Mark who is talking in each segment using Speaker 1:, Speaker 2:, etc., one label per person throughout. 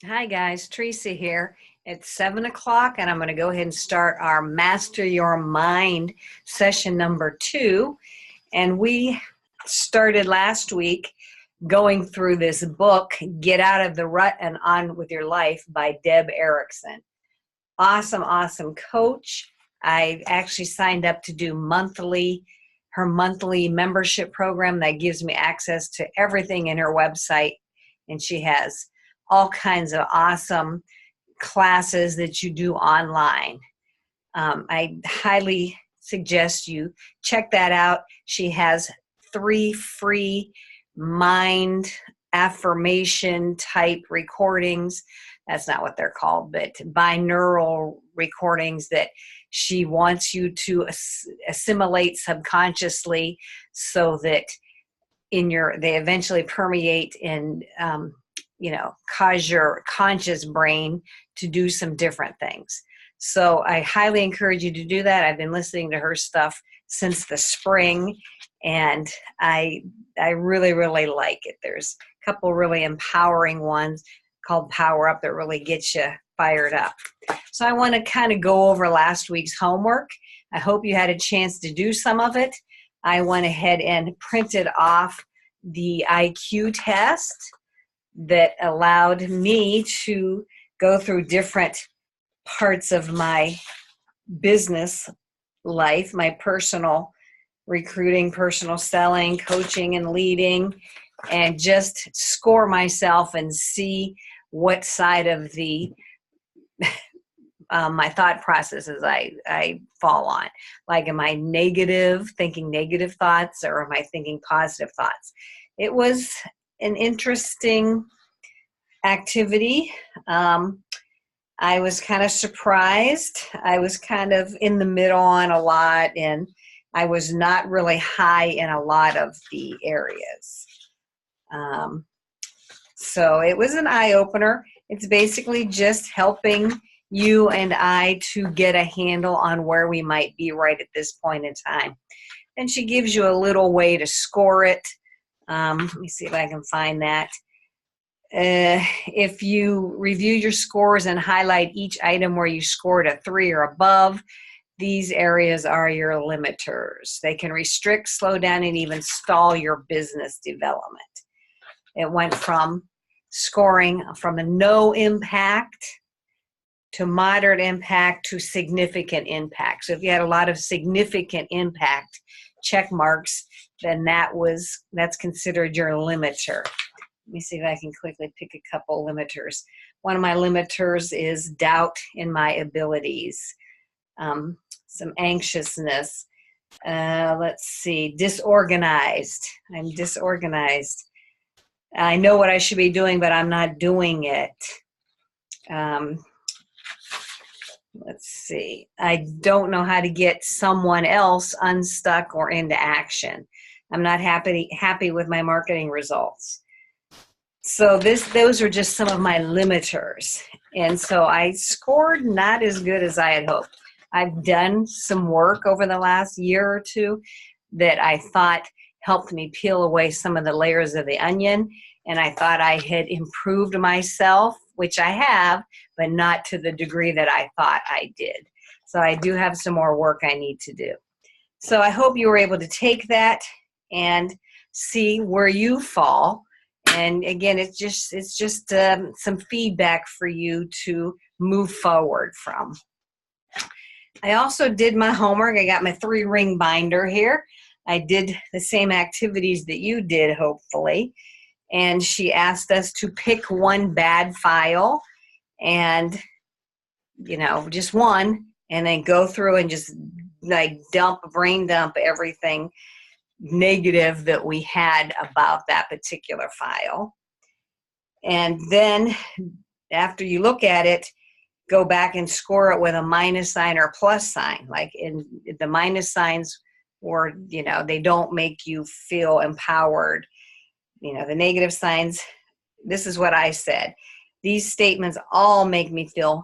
Speaker 1: Hi guys, Teresa here. It's 7 o'clock and I'm going to go ahead and start our Master Your Mind session number 2. And we started last week going through this book, Get Out of the Rut and On with Your Life by Deb Erickson. Awesome, awesome coach. I actually signed up to do her monthly membership program that gives me access to everything in her website. And she has all kinds of awesome classes that you do online. I highly suggest you check that out. She has 3 free mind affirmation type recordings. That's not what they're called, but binaural recordings that she wants you to assimilate subconsciously so that they eventually permeate and cause your conscious brain to do some different things. So I highly encourage you to do that. I've been listening to her stuff since the spring, and I really, really like it. There's a couple really empowering ones called Power Up that really gets you fired up. So I want to kind of go over last week's homework. I hope you had a chance to do some of it. I went ahead and printed off the IQ test that allowed me to go through different parts of my business life, my personal recruiting, personal selling, coaching, and leading, and just score myself and see what side of the my thought processes I fall on. Like, am I thinking negative thoughts, or am I thinking positive thoughts? It was an interesting activity. I was kind of surprised. I was kind of in the middle on a lot, and I was not really high in a lot of the areas. So it was an eye-opener. It's basically just helping you and I to get a handle on where we might be right at this point in time. And she gives you a little way to score it. Let me see if I can find that. If you review your scores and highlight each item where you scored a 3 or above, these areas are your limiters. They can restrict, slow down, and even stall your business development. It went from scoring from a no impact to moderate impact to significant impact. So if you had a lot of significant impact check marks, then that's considered your limiter. Let me see if I can quickly pick a couple limiters. One of my limiters is doubt in my abilities, some anxiousness. Let's see, disorganized. I'm disorganized. I know what I should be doing, but I'm not doing it. Let's see. I don't know how to get someone else unstuck or into action. I'm not happy with my marketing results. So those are just some of my limiters. And so I scored not as good as I had hoped. I've done some work over the last year or two that I thought helped me peel away some of the layers of the onion. And I thought I had improved myself, which I have, but not to the degree that I thought I did. So I do have some more work I need to do. So I hope you were able to take that and see where you fall. And again, it's just some feedback for you to move forward from. I also did my homework. I got my 3-ring binder here. I did the same activities that you did, hopefully. And she asked us to pick one bad file and, just one, and then go through and just like brain dump everything negative that we had about that particular file. And then after you look at it, go back and score it with a minus sign or a plus sign. Like in the minus signs, or they don't make you feel empowered. The negative signs, this is what I said. These statements all make me feel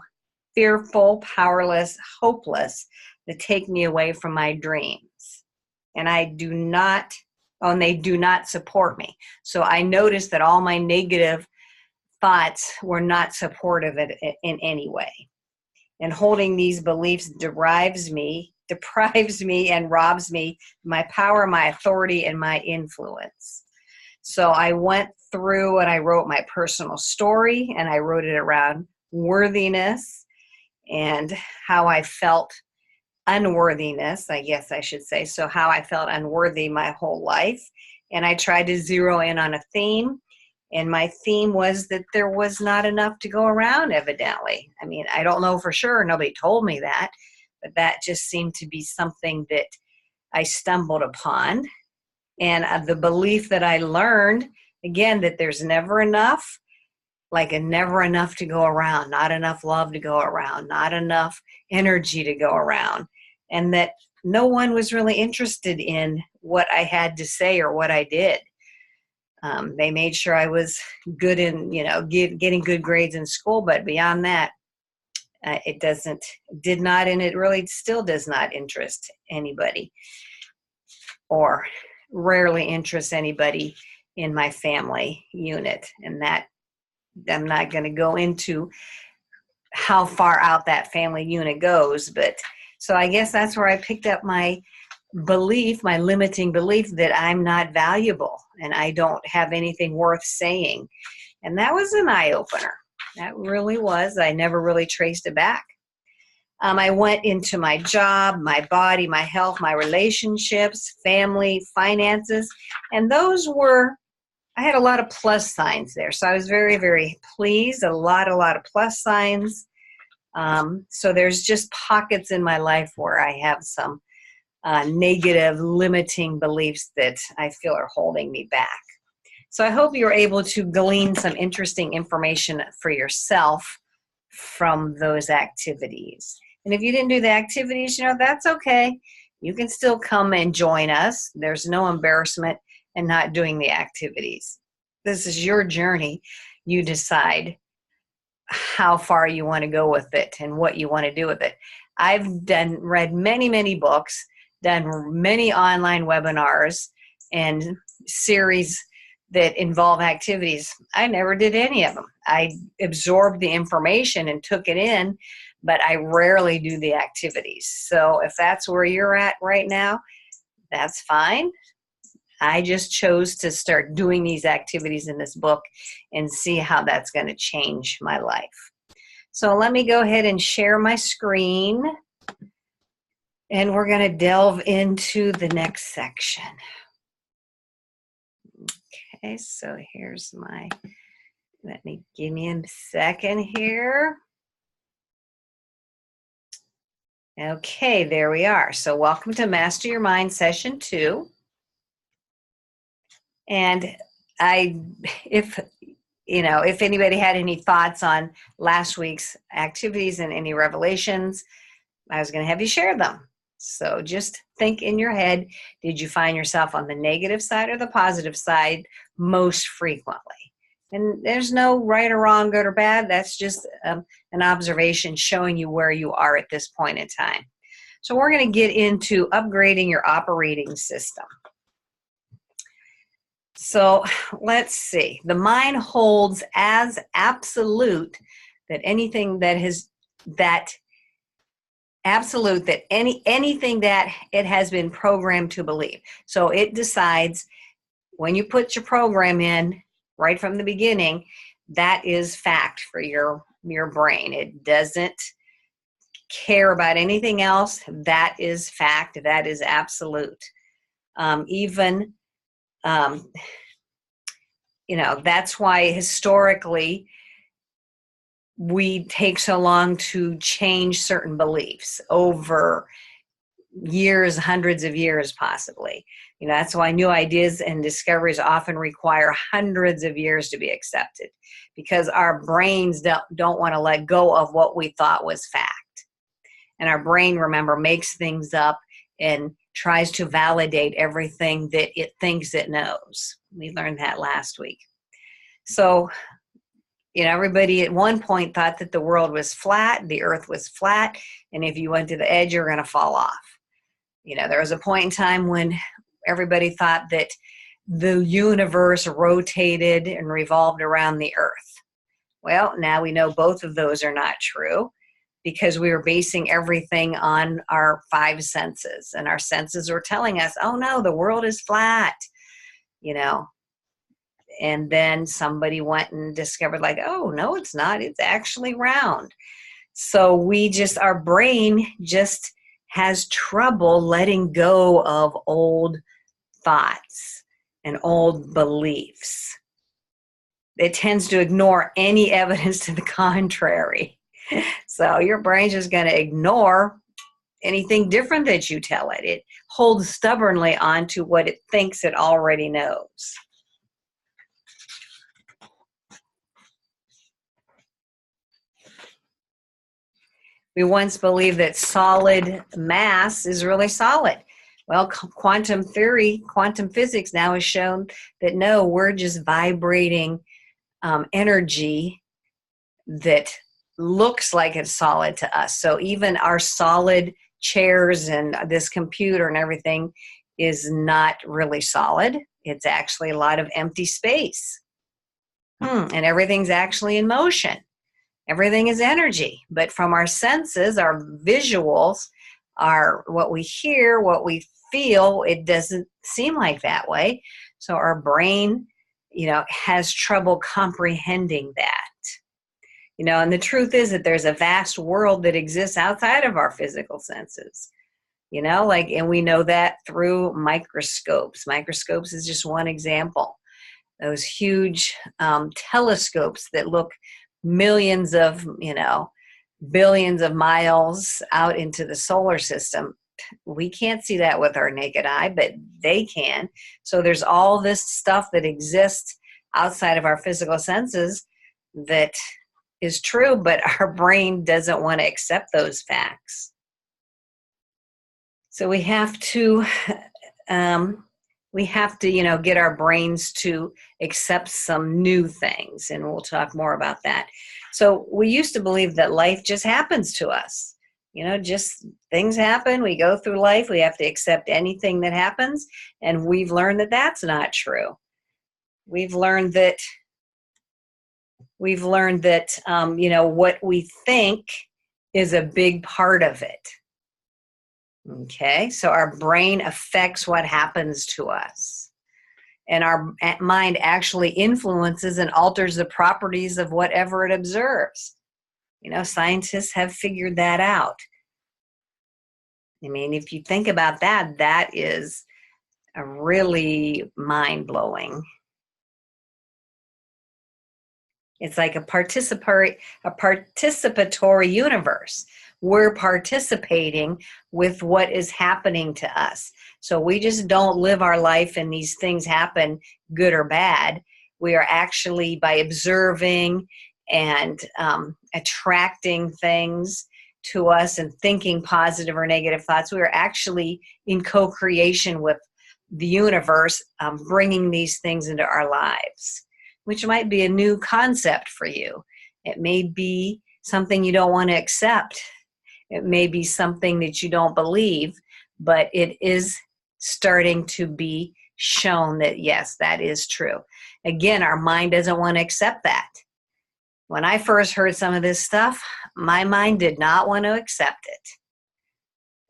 Speaker 1: fearful, powerless, hopeless. They take me away from my dreams. And they do not support me. So I noticed that all my negative thoughts were not supportive in any way. And holding these beliefs deprives me, and robs me my power, my authority, and my influence. So I went through and I wrote my personal story, and I wrote it around worthiness and how I felt unworthiness, I guess I should say. So how I felt unworthy my whole life. And I tried to zero in on a theme. And my theme was that there was not enough to go around, evidently. I mean, I don't know for sure. Nobody told me that. But that just seemed to be something that I stumbled upon. And the belief that I learned, again, that there's never enough, never enough to go around, not enough love to go around, not enough energy to go around, and that no one was really interested in what I had to say or what I did. They made sure I was good in, getting good grades in school, but beyond that, it really still does not interest anybody, or rarely interests anybody in my family unit. And that I'm not going to go into how far out that family unit goes, but so I guess that's where I picked up my belief, my limiting belief that I'm not valuable and I don't have anything worth saying. And that was an eye-opener. That really was. I never really traced it back. I went into my job, my body, my health, my relationships, family, finances, and I had a lot of plus signs there. So I was very, very pleased, a lot of plus signs. So there's just pockets in my life where I have some negative, limiting beliefs that I feel are holding me back. So I hope you're able to glean some interesting information for yourself from those activities. And if you didn't do the activities, that's okay. You can still come and join us. There's no embarrassment in not doing the activities. This is your journey. You decide how far you want to go with it and what you want to do with it. I've read many, many books, done many online webinars and series that involve activities. I never did any of them. I absorbed the information and took it in, but I rarely do the activities. So if that's where you're at right now, that's fine. I just chose to start doing these activities in this book and see how that's going to change my life. So let me go ahead and share my screen, and we're going to delve into the next section. Okay, so here's give me a second here. Okay, there we are. So welcome to Master Your Mind Session 2. And if anybody had any thoughts on last week's activities and any revelations, I was going to have you share them. So just think in your head, did you find yourself on the negative side or the positive side most frequently? And there's no right or wrong, good or bad. That's just an observation showing you where you are at this point in time. So we're going to get into upgrading your operating system. So let's see. The mind holds as absolute that anything that anything that it has been programmed to believe. So it decides when you put your program in right from the beginning, that is fact for your brain. It doesn't care about anything else. That is fact. That is absolute. That's why historically we take so long to change certain beliefs over years, hundreds of years possibly. That's why new ideas and discoveries often require hundreds of years to be accepted, because our brains don't want to let go of what we thought was fact. And our brain, remember, makes things up and tries to validate everything that it thinks it knows. We learned that last week. So, everybody at one point thought that the world was flat, the earth was flat, and if you went to the edge, you're going to fall off. There was a point in time when everybody thought that the universe rotated and revolved around the earth. Well, now we know both of those are not true because we were basing everything on our five senses, and our senses were telling us, oh no, the world is flat, you know. And then somebody went and discovered, like, oh no, it's not, it's actually round. So our brain just has trouble letting go of old thoughts and old beliefs. It tends to ignore any evidence to the contrary. So your brain's just going to ignore anything different that you tell it. It holds stubbornly on to what it thinks it already knows. We once believed that solid mass is really solid. Well, quantum theory, quantum physics now has shown that no, we're just vibrating energy that looks like it's solid to us. So even our solid chairs and this computer and everything is not really solid. It's actually a lot of empty space. And everything's actually in motion. Everything is energy. But from our senses, our visuals, what we hear, what we feel, it doesn't seem like that way. So our brain, has trouble comprehending that. And the truth is that there's a vast world that exists outside of our physical senses. And we know that through microscopes. Microscopes is just one example. Those huge telescopes that look millions of, billions of miles out into the solar system. We can't see that with our naked eye, but they can. So there's all this stuff that exists outside of our physical senses that is true, but our brain doesn't want to accept those facts. So we have to get our brains to accept some new things, and we'll talk more about that. So we used to believe that life just happens to us. Just things happen. We go through life. We have to accept anything that happens, and we've learned that that's not true. We've learned that what we think is a big part of it. Okay, so our brain affects what happens to us. And our mind actually influences and alters the properties of whatever it observes. Scientists have figured that out. If you think about that, that is a really mind-blowing. It's like a participatory universe. We're participating with what is happening to us. So we just don't live our life and these things happen, good or bad. We are actually, by observing and attracting things to us and thinking positive or negative thoughts, we are actually in co-creation with the universe, bringing these things into our lives, which might be a new concept for you. It may be something you don't want to accept. It may be something that you don't believe, but it is starting to be shown that, yes, that is true. Again, our mind doesn't want to accept that. When I first heard some of this stuff, my mind did not want to accept it.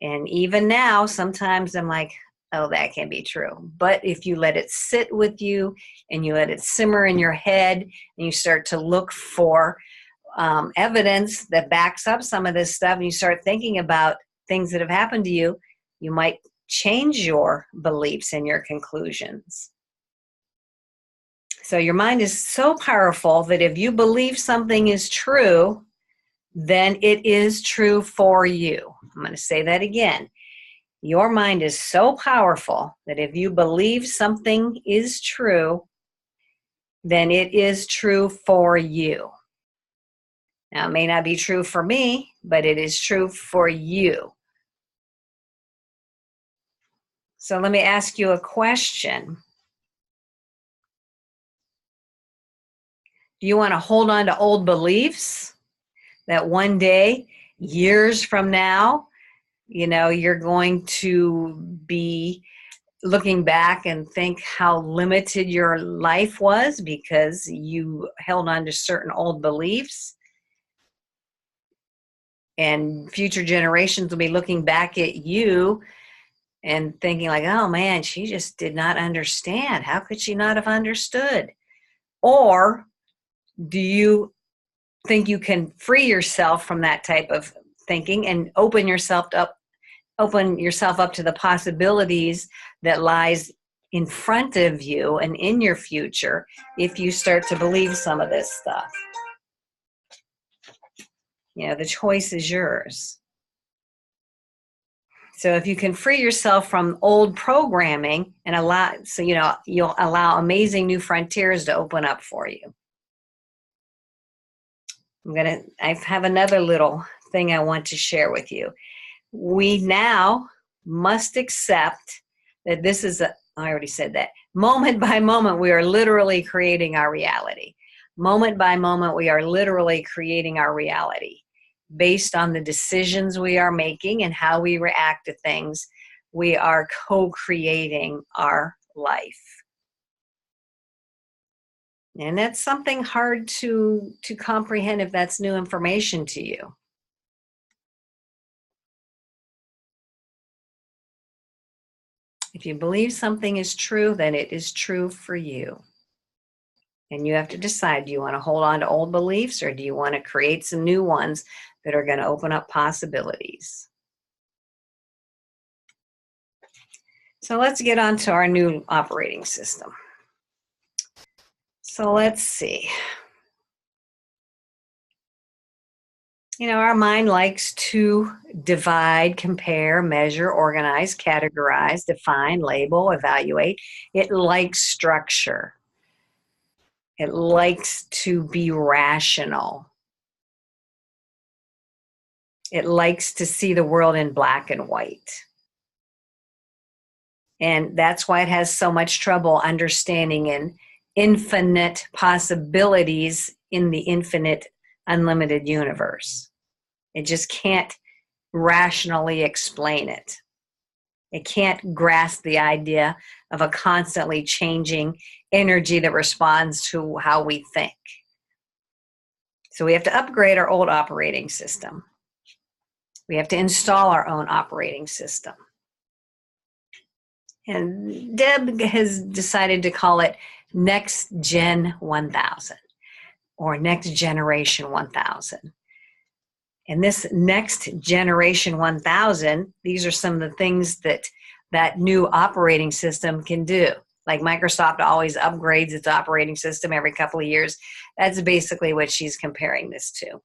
Speaker 1: And even now, sometimes I'm like, oh, that can't be true. But if you let it sit with you and you let it simmer in your head and you start to look for evidence that backs up some of this stuff, and you start thinking about things that have happened to you, you might change your beliefs and your conclusions. So your mind is so powerful that if you believe something is true, then it is true for you. I'm going to say that again. Your mind is so powerful that if you believe something is true, then it is true for you. Now, it may not be true for me, but it is true for you. So let me ask you a question. Do you want to hold on to old beliefs that one day, years from now, you're going to be looking back and think how limited your life was because you held on to certain old beliefs. And future generations will be looking back at you and thinking like, oh man, she just did not understand. How could she not have understood? Or do you think you can free yourself from that type of thinking and open yourself up to the possibilities that lies in front of you and in your future if you start to believe some of this stuff? The choice is yours. So if you can free yourself from old programming and you'll allow amazing new frontiers to open up for you. I have another little thing I want to share with you. We now must accept that this is I already said that. Moment by moment, we are literally creating our reality. Moment by moment, we are literally creating our reality. Based on the decisions we are making and how we react to things, we are co-creating our life. And that's something hard to comprehend if that's new information to you. If you believe something is true, then it is true for you. And you have to decide, do you want to hold on to old beliefs or do you want to create some new ones that are going to open up possibilities? So let's get on to our new operating system. So let's see. Our mind likes to divide, compare, measure, organize, categorize, define, label, evaluate. It likes structure. It likes to be rational. It likes to see the world in black and white. And that's why it has so much trouble understanding in infinite possibilities in the infinite, unlimited universe. It just can't rationally explain it. It can't grasp the idea of a constantly changing energy that responds to how we think. So we have to upgrade our old operating system. We have to install our own operating system. And Deb has decided to call it Next Gen 1000 or Next Generation 1000. And this Next Generation 1000, these are some of the things that new operating system can do. Like Microsoft always upgrades its operating system every couple of years. That's basically what she's comparing this to.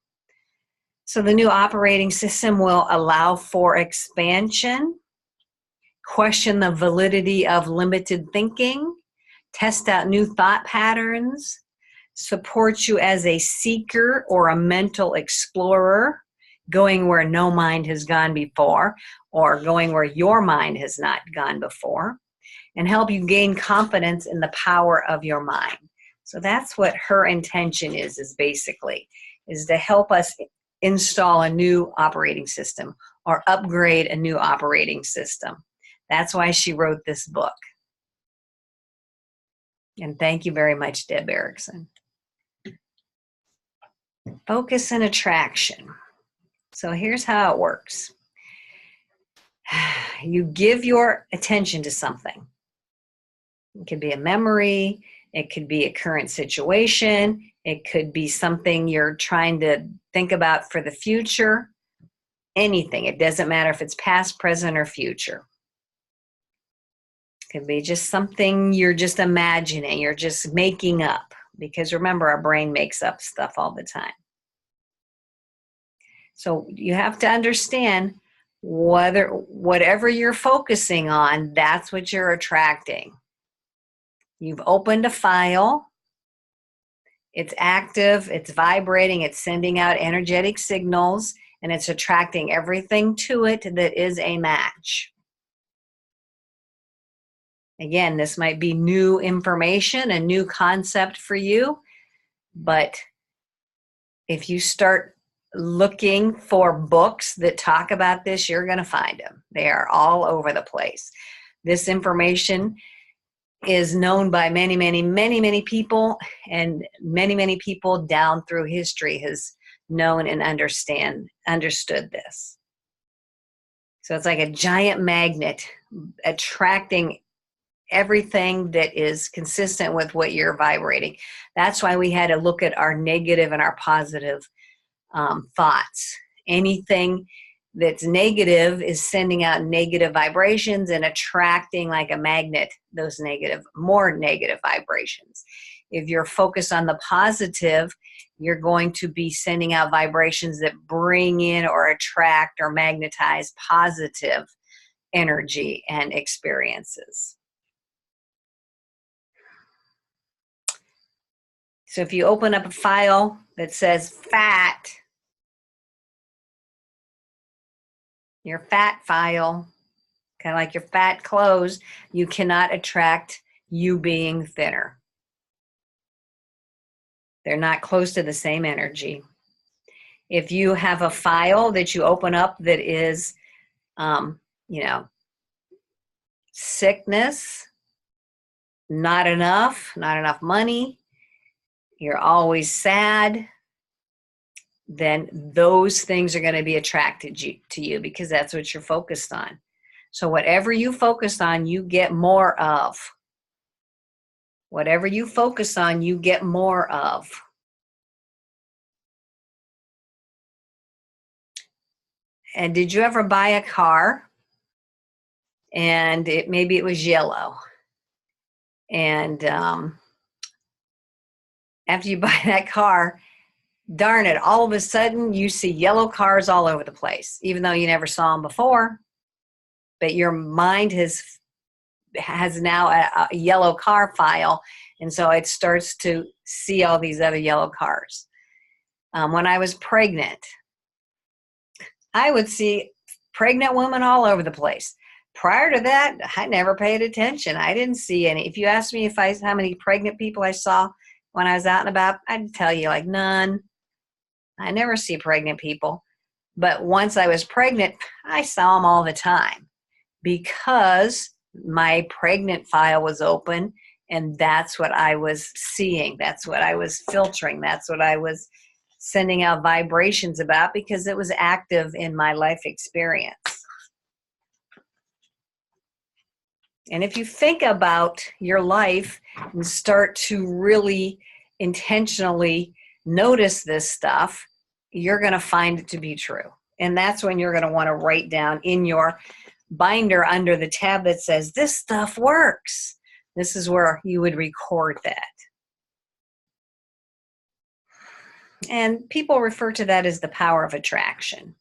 Speaker 1: So the new operating system will allow for expansion, question the validity of limited thinking, test out new thought patterns, support you as a seeker or a mental explorer, going where no mind has gone before, or going where your mind has not gone before, and help you gain confidence in the power of your mind. So that's what her intention is basically to help us install a new operating system or upgrade a new operating system. That's why she wrote this book. And thank you very much, Deb Erickson. Focus and attraction. So here's how it works. You give your attention to something. It could be a memory. It could be a current situation. It could be something you're trying to think about for the future. Anything. It doesn't matter if it's past, present, or future. It could be just something you're just imagining. You're just making up. Because remember, our brain makes up stuff all the time. So you have to understand whatever you're focusing on, that's what you're attracting. You've opened a file. It's active, it's vibrating, it's sending out energetic signals, and it's attracting everything to it that is a match. Again, this might be new information, a new concept for you, but if you start looking for books that talk about this, you're going to find them. They are all over the place. This information is known by many, many, many, many people, and many, many people down through history has known and understood this. So it's like a giant magnet attracting everything that is consistent with what you're vibrating. That's why we had to look at our negative and our positive thoughts. Anything that's negative is sending out negative vibrations and attracting like a magnet those more negative vibrations. If you're focused on the positive, you're going to be sending out vibrations that bring in or attract or magnetize positive energy and experiences. So if you open up a file that says fat, your fat file, kind of like your fat clothes, you cannot attract you being thinner. They're not close to the same energy. If you have a file that you open up that is, sickness, not enough money, you're always sad, then those things are going to be attracted to you because that's what you're focused on. So whatever you focus on, you get more of. Whatever you focus on, you get more of. And did you ever buy a car and maybe it was yellow? And after you buy that car, darn it, all of a sudden you see yellow cars all over the place, even though you never saw them before. But your mind has now a yellow car file, and so it starts to see all these other yellow cars. When I was pregnant, I would see pregnant women all over the place. Prior to that, I never paid attention. I didn't see any. If you asked me how many pregnant people I saw when I was out and about, I'd tell you like none. I never see pregnant people. But once I was pregnant, I saw them all the time because my pregnant file was open, and that's what I was seeing. That's what I was filtering. That's what I was sending out vibrations about because it was active in my life experience. And if you think about your life and start to really intentionally notice this stuff, you're going to find it to be true. And that's when you're going to want to write down in your binder under the tab that says, this stuff works. This is where you would record that. And people refer to that as the power of attraction.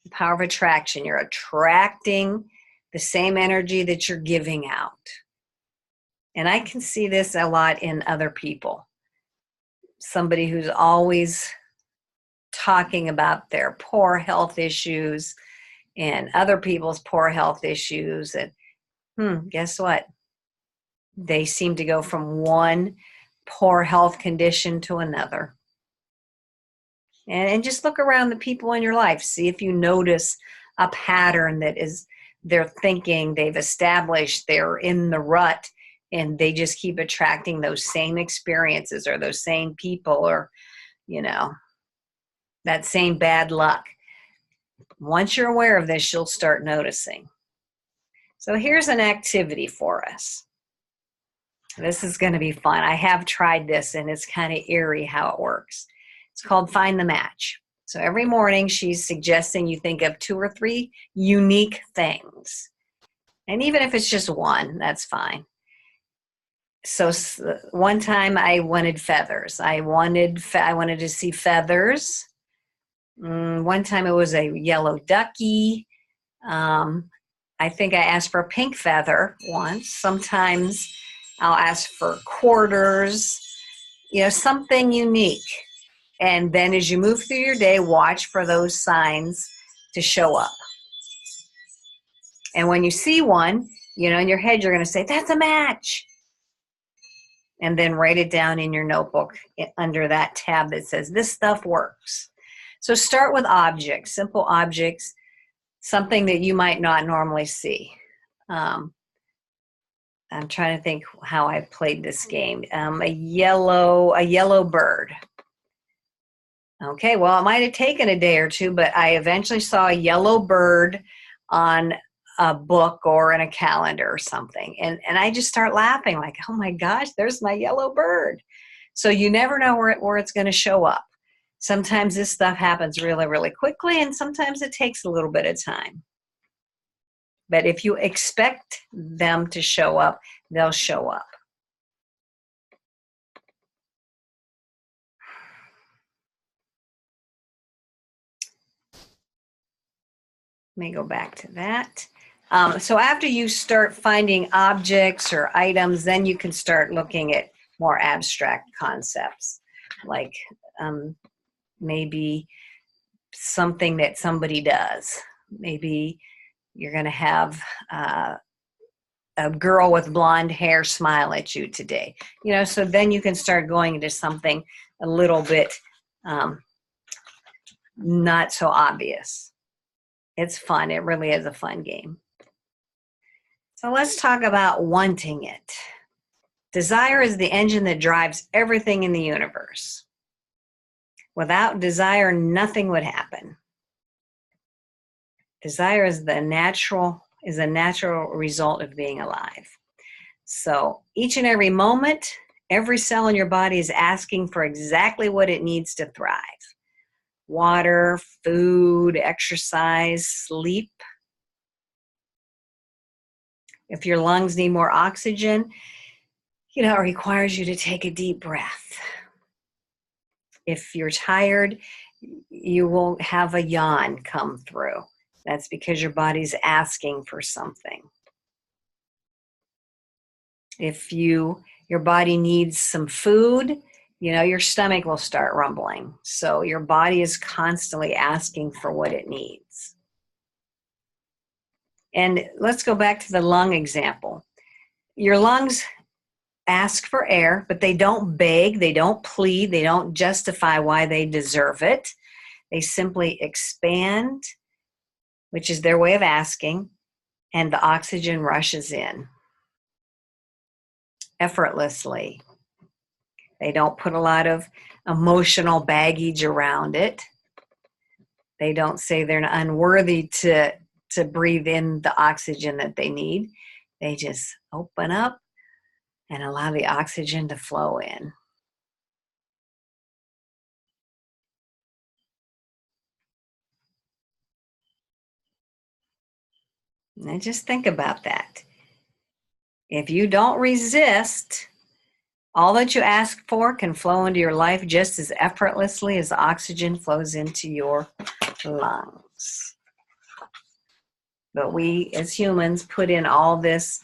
Speaker 1: The power of attraction. You're attracting the same energy that you're giving out. And I can see this a lot in other people. Somebody who's always talking about their poor health issues and other people's poor health issues. And guess what? They seem to go from one poor health condition to another. And just look around the people in your life. See if you notice a pattern that is their thinking, they've established, they're in the rut, and they just keep attracting those same experiences or those same people or, that same bad luck. Once you're aware of this, you'll start noticing. So here's an activity for us. This is going to be fun. I have tried this, and it's kind of eerie how it works. It's called Find the Match. So every morning she's suggesting you think of 2 or 3 unique things. And even if it's just one, that's fine. So one time I wanted feathers. I wanted to see feathers. One time it was a yellow ducky. I think I asked for a pink feather once. Sometimes I'll ask for quarters, something unique. And then as you move through your day, watch for those signs to show up. And when you see one, in your head, you're going to say, that's a match. And then write it down in your notebook under that tab that says, this stuff works. So start with objects, simple objects, something that you might not normally see. I'm trying to think how I played this game. A yellow bird. Okay, well, it might have taken a day or two, but I eventually saw a yellow bird on a book or in a calendar or something. And I just start laughing like, oh my gosh, there's my yellow bird. So you never know where it's going to show up. Sometimes this stuff happens really, really quickly, and sometimes it takes a little bit of time. But if you expect them to show up, they'll show up. Let me go back to that. So after you start finding objects or items, then you can start looking at more abstract concepts, like maybe something that somebody does. Maybe you're going to have a girl with blonde hair smile at you today. So then you can start going into something a little bit not so obvious. It's fun. It really is a fun game. So let's talk about wanting it. Desire is the engine that drives everything in the universe. Without desire, nothing would happen. Desire is a natural result of being alive. So each and every moment, every cell in your body is asking for exactly what it needs to thrive. Water, food, exercise, sleep. If your lungs need more oxygen, it requires you to take a deep breath. If you're tired, you will have a yawn come through. That's because your body's asking for something. If your body needs some food, your stomach will start rumbling. So your body is constantly asking for what it needs. And let's go back to the lung example. Your lungs ask for air, but they don't beg, they don't plead, they don't justify why they deserve it. They simply expand, which is their way of asking, and the oxygen rushes in effortlessly. They don't put a lot of emotional baggage around it. They don't say they're unworthy to breathe in the oxygen that they need. They just open up and allow the oxygen to flow in. Now just think about that. If you don't resist, all that you ask for can flow into your life just as effortlessly as oxygen flows into your lungs. But we as humans put in all this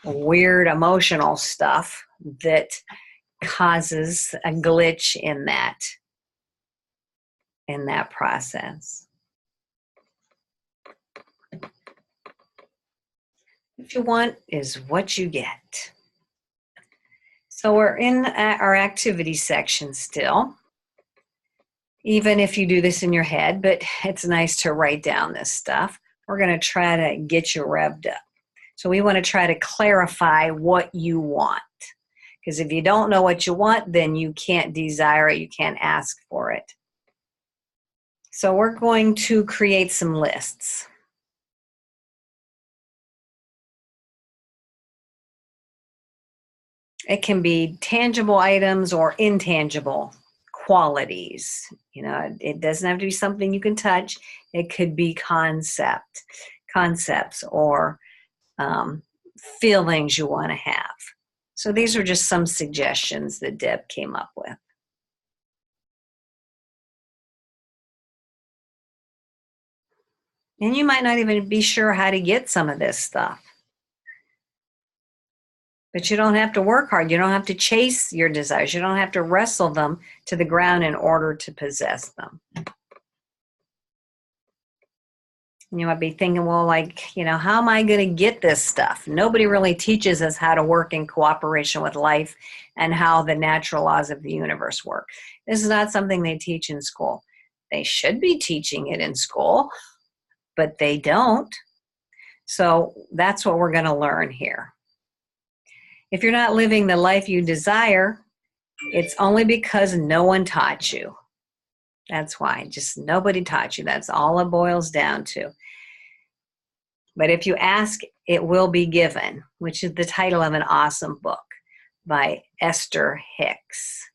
Speaker 1: weird emotional stuff that causes a glitch in that process. What you want is what you get. So we're in our activity section still, even if you do this in your head, but it's nice to write down this stuff. We're going to try to get you revved up. So we want to try to clarify what you want. Because if you don't know what you want, then you can't desire it, you can't ask for it. So we're going to create some lists. It can be tangible items or intangible qualities. It doesn't have to be something you can touch. It could be concepts or feelings you want to have. So these are just some suggestions that Deb came up with. And you might not even be sure how to get some of this stuff. But you don't have to work hard. You don't have to chase your desires. You don't have to wrestle them to the ground in order to possess them. You might be thinking, well, how am I going to get this stuff? Nobody really teaches us how to work in cooperation with life and how the natural laws of the universe work. This is not something they teach in school. They should be teaching it in school, but they don't. So that's what we're going to learn here. If you're not living the life you desire, it's only because no one taught you. That's why. Just nobody taught you. That's all it boils down to. But if you ask, it will be given, which is the title of an awesome book by Esther Hicks.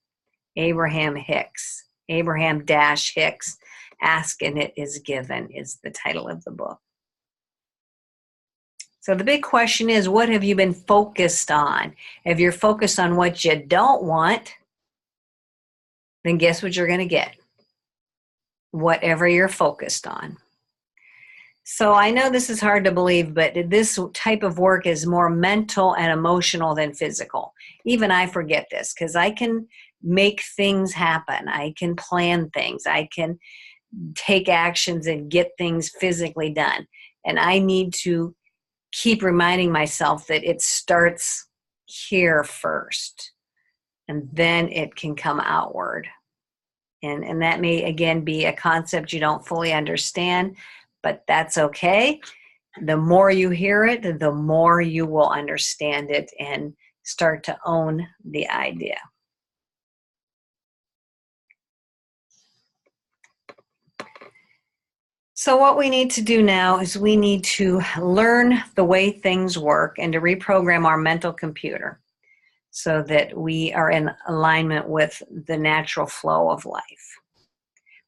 Speaker 1: Abraham Hicks. Abraham-Hicks. Ask and it is given is the title of the book. So the big question is, what have you been focused on? If you're focused on what you don't want, then guess what you're going to get? Whatever you're focused on. So I know this is hard to believe, but this type of work is more mental and emotional than physical. Even I forget this because I can make things happen. I can plan things. I can take actions and get things physically done. And I need to keep reminding myself that it starts here first, and then it can come outward. And that may, again, be a concept you don't fully understand, but that's okay. The more you hear it, the more you will understand it and start to own the idea. So what we need to do now is we need to learn the way things work and to reprogram our mental computer so that we are in alignment with the natural flow of life.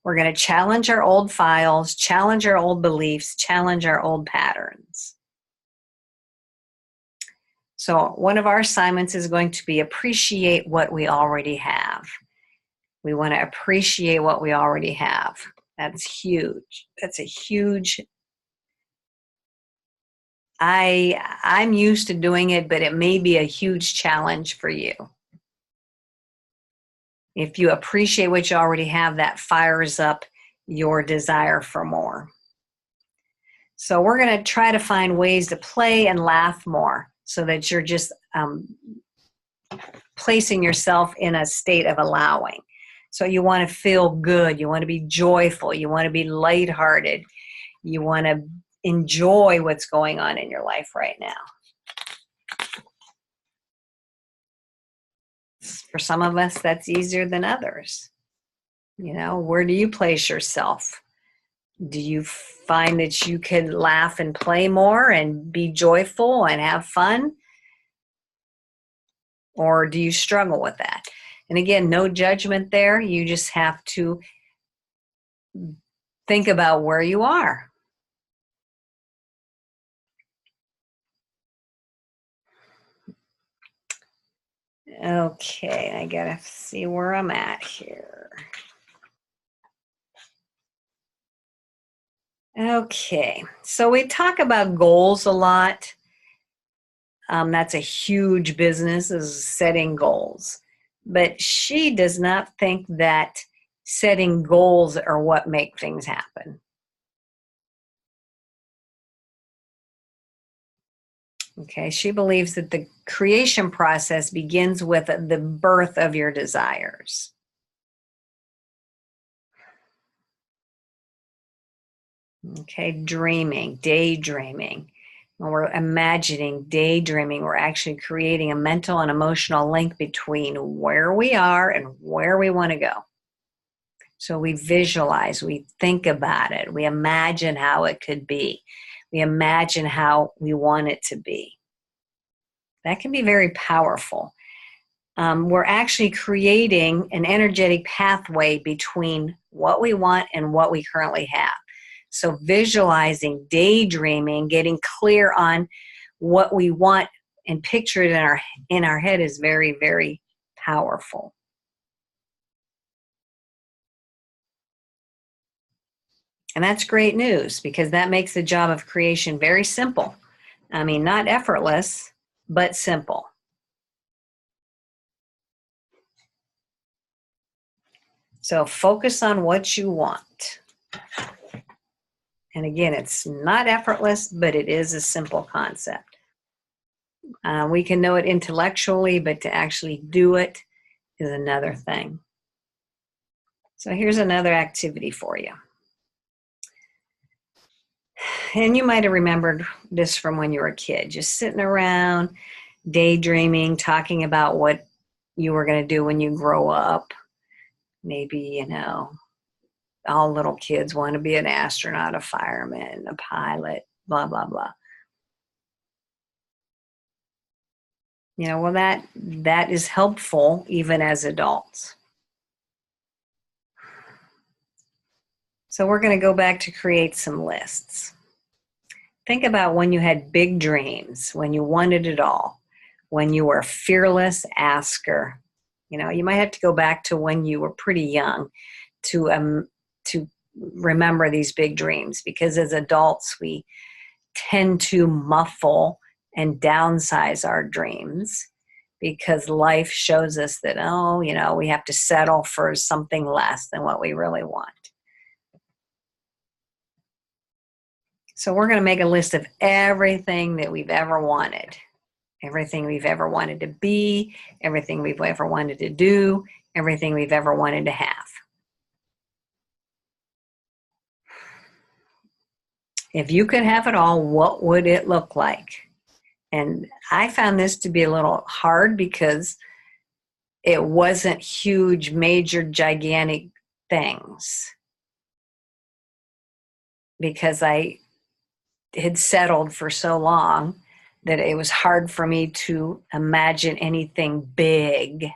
Speaker 1: We're going to challenge our old files, challenge our old beliefs, challenge our old patterns. So one of our assignments is going to be appreciate what we already have. We want to appreciate what we already have. That's huge. That's a huge. I'm used to doing it, but it may be a huge challenge for you. If you appreciate what you already have, that fires up your desire for more. So we're going to try to find ways to play and laugh more so that you're just placing yourself in a state of allowing. So you want to feel good. You want to be joyful. You want to be lighthearted. You want to enjoy what's going on in your life right now. For some of us, that's easier than others. You know, where do you place yourself? Do you find that you can laugh and play more and be joyful and have fun? Or do you struggle with that? And again, no judgment there. You just have to think about where you are. Okay, I gotta see where I'm at here. Okay, so we talk about goals a lot. That's a huge business, is setting goals. But she does not think that setting goals are what make things happen. Okay, she believes that the creation process begins with the birth of your desires. Okay, dreaming, daydreaming. When we're imagining, daydreaming, we're actually creating a mental and emotional link between where we are and where we want to go. So we visualize, we think about it, we imagine how it could be. We imagine how we want it to be. That can be very powerful. We're actually creating an energetic pathway between what we want and what we currently have. So visualizing, daydreaming, getting clear on what we want and picture it in our head is very, very powerful. And that's great news because that makes the job of creation very simple. I mean, not effortless, but simple. So focus on what you want. And again, it's not effortless, but it is a simple concept. We can know it intellectually, but to actually do it is another thing. So here's another activity for you. And you might have remembered this from when you were a kid, just sitting around, daydreaming, talking about what you were going to do when you grow up. Maybe, all little kids want to be an astronaut, a fireman, a pilot, blah, blah, blah. Well, that is helpful even as adults. So we're going to go back to create some lists. Think about when you had big dreams, when you wanted it all, when you were a fearless asker. You might have to go back to when you were pretty young to remember these big dreams, because as adults, we tend to muffle and downsize our dreams because life shows us that, we have to settle for something less than what we really want. So we're going to make a list of everything that we've ever wanted, everything we've ever wanted to be, everything we've ever wanted to do, everything we've ever wanted to have. If you could have it all, what would it look like? And I found this to be a little hard because it wasn't huge, major, gigantic things. Because I had settled for so long that it was hard for me to imagine anything big.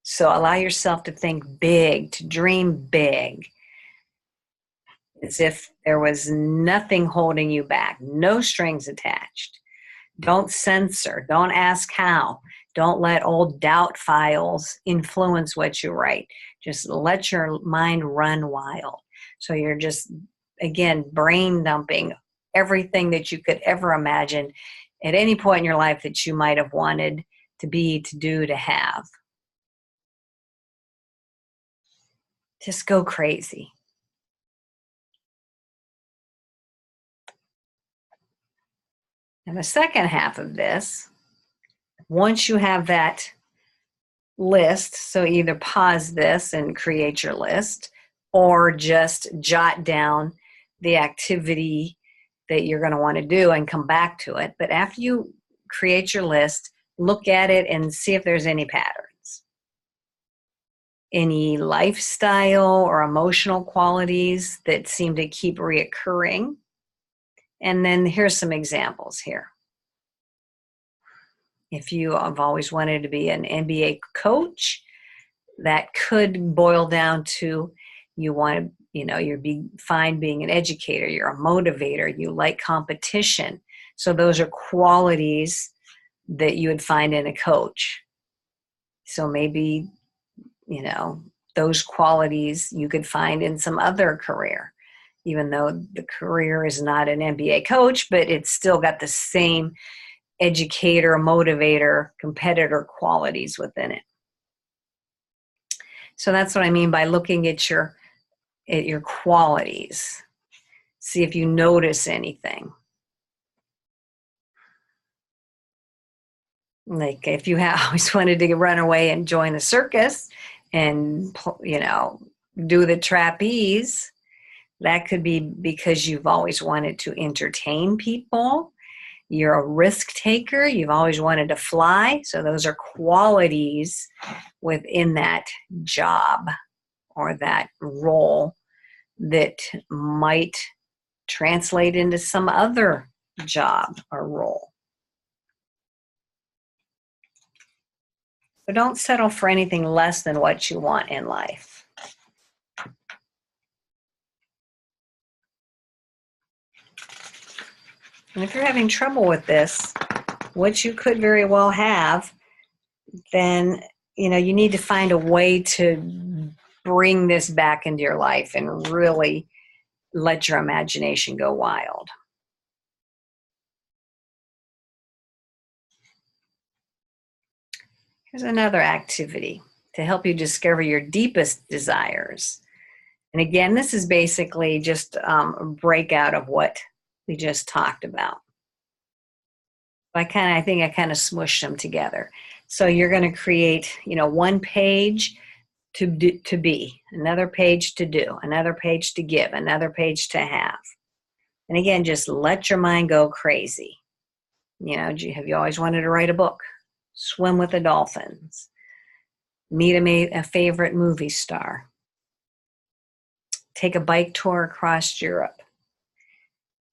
Speaker 1: So allow yourself to think big, to dream big, as if there was nothing holding you back, no strings attached. Don't censor, don't ask how, don't let old doubt files influence what you write. Just let your mind run wild. So you're just, again, brain dumping everything that you could ever imagine at any point in your life that you might have wanted to be, to do, to have. Just go crazy. And the second half of this, once you have that list, so either pause this and create your list, or just jot down the activity that you're going to want to do and come back to it. But after you create your list, look at it and see if there's any patterns, any lifestyle or emotional qualities that seem to keep reoccurring. And then here's some examples here. If you have always wanted to be an NBA coach, that could boil down to you want to, you'd be fine being an educator, you're a motivator, you like competition. So those are qualities that you would find in a coach. So maybe, those qualities you could find in some other career, even though the career is not an NBA coach, but it's still got the same educator, motivator, competitor qualities within it. So that's what I mean by looking at your qualities. See if you notice anything. Like if you have always wanted to run away and join a circus and, do the trapeze, that could be because you've always wanted to entertain people. You're a risk taker. You've always wanted to fly. So those are qualities within that job or that role that might translate into some other job or role. So don't settle for anything less than what you want in life. And if you're having trouble with this, which you could very well have, then, you need to find a way to bring this back into your life and really let your imagination go wild. Here's another activity to help you discover your deepest desires. And again, this is basically just a breakout of what we just talked about. I think I kind of smushed them together. So you're going to create, one page to be, another page to do, another page to give, another page to have. And again, just let your mind go crazy. Have you always wanted to write a book? Swim with the dolphins. Meet a favorite movie star. Take a bike tour across Europe.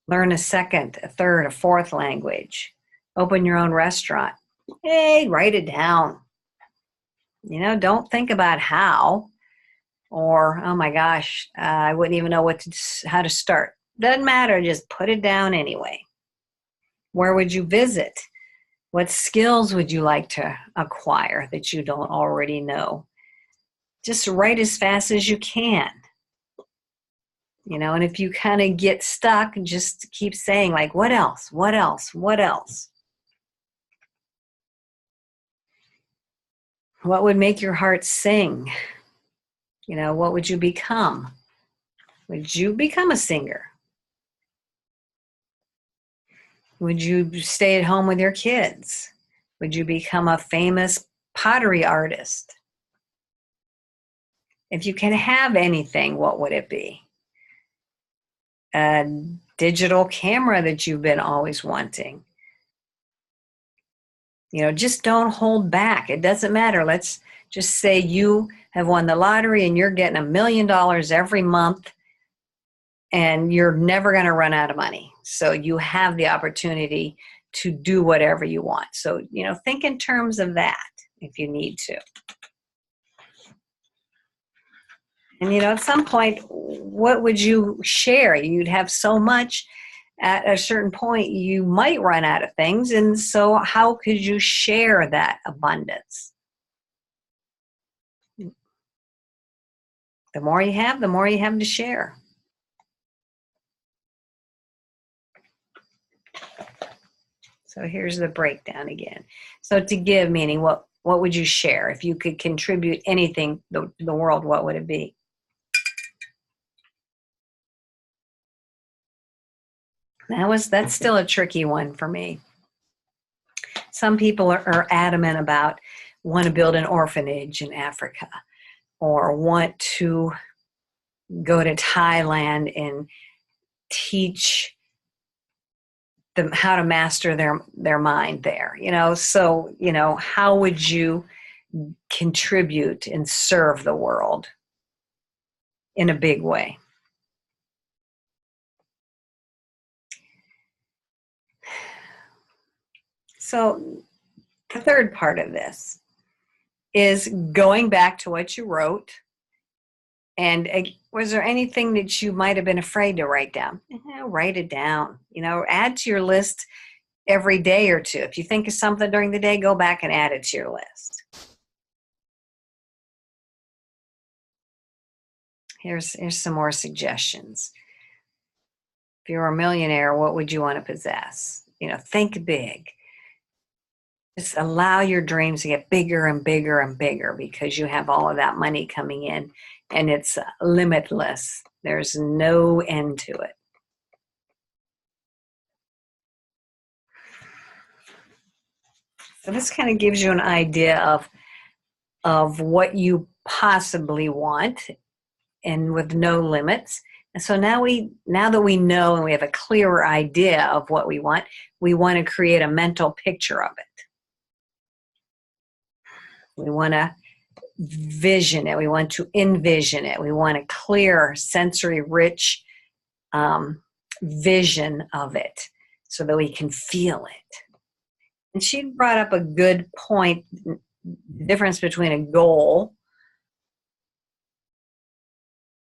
Speaker 1: Learn a second, a third, a fourth language. Open your own restaurant. Hey, write it down. Don't think about how or, oh my gosh, I wouldn't even know how to start. Doesn't matter. Just put it down anyway. Where would you visit? What skills would you like to acquire that you don't already know? Just write as fast as you can. And if you kind of get stuck, just keep saying, like, what else? What else? What else? What would make your heart sing? What would you become? Would you become a singer? Would you stay at home with your kids? Would you become a famous pottery artist? If you can have anything, what would it be? A digital camera that you've been always wanting. Just don't hold back. It doesn't matter. Let's just say you have won the lottery and you're getting $1 million every month and you're never going to run out of money. So you have the opportunity to do whatever you want. So, think in terms of that if you need to. And, at some point, what would you share? You'd have so much. At a certain point, you might run out of things. And so how could you share that abundance? The more you have to share. So here's the breakdown again. So to give, meaning what would you share? If you could contribute anything to the world, what would it be? That's still a tricky one for me. Some people are adamant about want to build an orphanage in Africa or want to go to Thailand and teach them how to master their mind there. So, how would you contribute and serve the world in a big way? So the third part of this is going back to what you wrote. And was there anything that you might have been afraid to write down? Write it down. Add to your list every day or two. If you think of something during the day, go back and add it to your list. Here's some more suggestions. If you were a millionaire, what would you want to possess? Think big. Just allow your dreams to get bigger and bigger and bigger because you have all of that money coming in and it's limitless. There's no end to it. So this kind of gives you an idea of what you possibly want and with no limits. And so now that we know and we have a clearer idea of what we want to create a mental picture of it. We want to vision it. We want to envision it. We want a clear, sensory-rich vision of it so that we can feel it. And she brought up a good point, the difference between a goal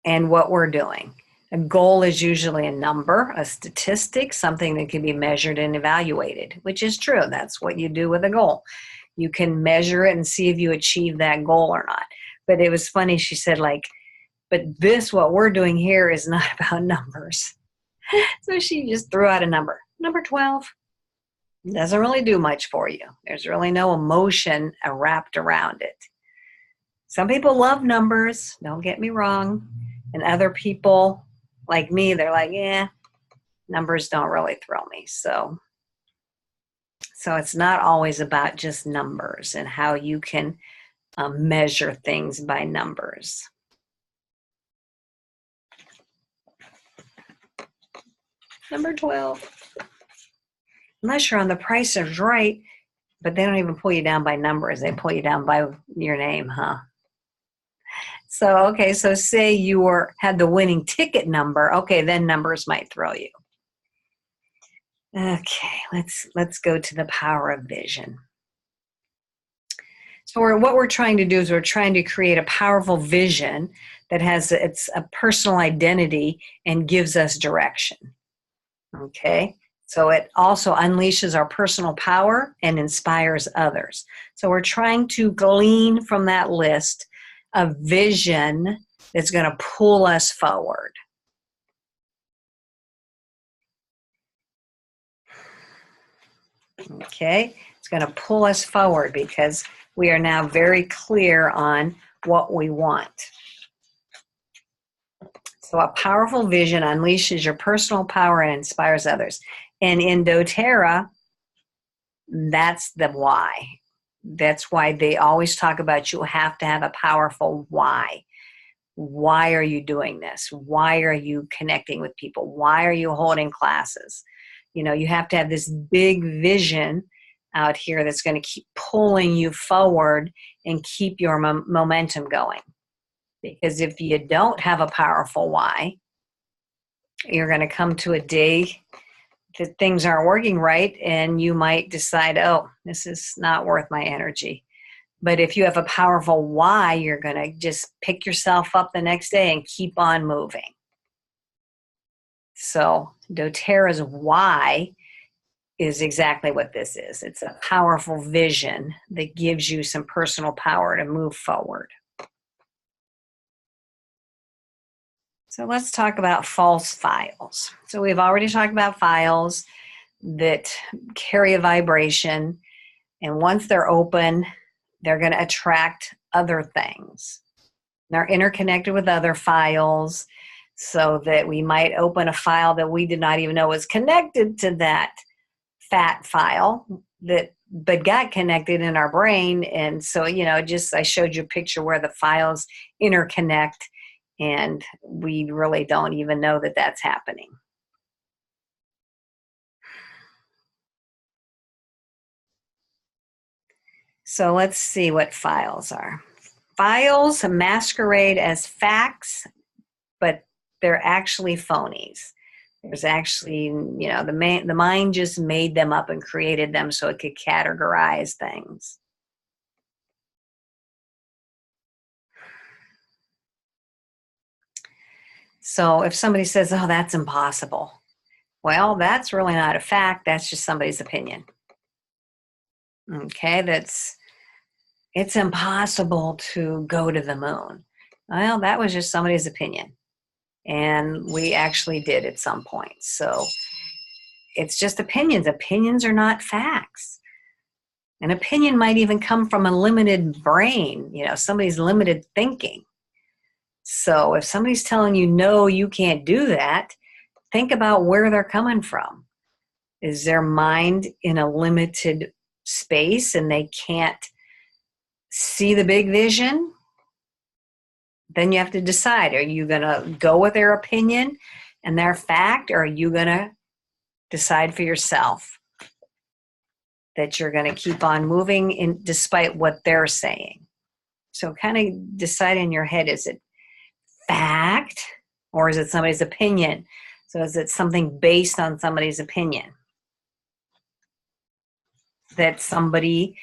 Speaker 1: and what we're doing. A goal is usually a number, a statistic, something that can be measured and evaluated, which is true. That's what you do with a goal. You can measure it and see if you achieve that goal or not. But it was funny, she said, but what we're doing here is not about numbers. So she just threw out a number. Number 12. Doesn't really do much for you. There's really no emotion wrapped around it. Some people love numbers, don't get me wrong. And other people, like me, they're like, numbers don't really thrill me. So it's not always about just numbers and how you can measure things by numbers. Number 12. Unless you're on The Price is Right, but they don't even pull you down by numbers. They pull you down by your name, huh? So, okay, so say you had the winning ticket number. Okay, then numbers might throw you. Okay, let's go to the power of vision. So what we're trying to do is we're trying to create a powerful vision that has a personal identity and gives us direction. Okay, so it also unleashes our personal power and inspires others. So we're trying to glean from that list a vision that's going to pull us forward. Okay, it's going to pull us forward because we are now very clear on what we want. So a powerful vision unleashes your personal power and inspires others. And in doTERRA, that's the why. That's why they always talk about you have to have a powerful why. Why are you doing this? Why are you connecting with people? Why are you holding classes? You know, you have to have this big vision out here that's going to keep pulling you forward and keep your momentum going. Because if you don't have a powerful why, you're going to come to a day that things aren't working right, and you might decide, oh, this is not worth my energy. But if you have a powerful why, you're going to just pick yourself up the next day and keep on moving. So doTERRA's why is exactly what this is. It's a powerful vision that gives you some personal power to move forward. So let's talk about false files. So we've already talked about files that carry a vibration, and once they're open, they're going to attract other things. They're interconnected with other files, so that we might open a file that we did not even know was connected to that fat file but got connected in our brain. And so, you know, I showed you a picture where the files interconnect, and we really don't even know that that's happening. So let's see what files are. Files masquerade as facts, but they're actually phonies. There's actually, you know, the mind just made them up and created them so it could categorize things. So if somebody says, oh, that's impossible, well, that's really not a fact. That's just somebody's opinion. Okay, it's impossible to go to the moon. Well, that was just somebody's opinion. And we actually did at some point. So it's just opinions. Opinions are not facts. An opinion might even come from a limited brain, you know, somebody's limited thinking. So if somebody's telling you, no, you can't do that, think about where they're coming from. Is their mind in a limited space and they can't see the big vision? Then you have to decide, are you going to go with their opinion and their fact, or are you going to decide for yourself that you're going to keep on moving despite what they're saying? So kind of decide in your head, is it fact or is it somebody's opinion? So is it something based on somebody's opinion that somebody